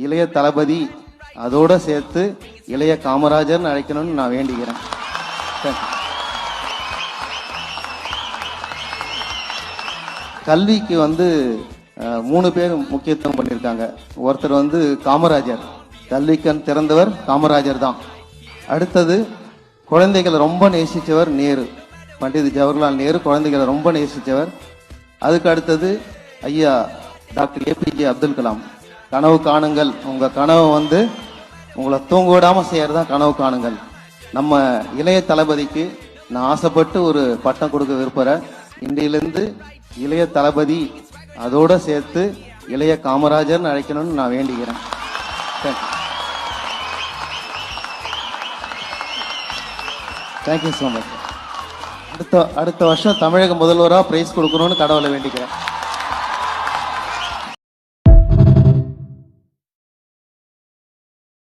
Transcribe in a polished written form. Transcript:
இளைய தளபதி அதோட சேர்த்து இளைய காமராஜர்னு அழைக்கணும்னு நான் வேண்டிக்கிறேன். கல்விக்கு 3 பேர் முக்கியத்துவம் பண்ணியிருக்காங்க. ஒருத்தர் காமராஜர், கல்விக்கண் திறந்தவர் காமராஜர் தான். அடுத்தது குழந்தைகளை ரொம்ப நேசிச்சவர் நேரு, பண்டித் ஜவஹர்லால் நேரு குழந்தைகளை ரொம்ப நேசிச்சவர். அதுக்கு அடுத்தது ஐயா டாக்டர் ஏபிஜே அப்துல் கலாம். கனவு காணுங்கள், உங்க கனவு உங்களை தூங்க விடாம செய்யறதான் கனவு காணுங்கள். நம்ம இளைய தளபதிக்கு நான் ஆசைப்பட்டு ஒரு பட்டம் கொடுக்க விரும்புறேன். இன்றையிலிருந்து இளைய தளபதி அதோட சேர்த்து இளைய காமராஜர்னு அழைக்கணும்னு நான் வேண்டிக்கிறேன். Thank you so much. அடுத்த வருஷம் தமிழக முதல்வராக பிரைஸ் கொடுக்கணும்னு கடவுளை வேண்டிக்கிறேன்.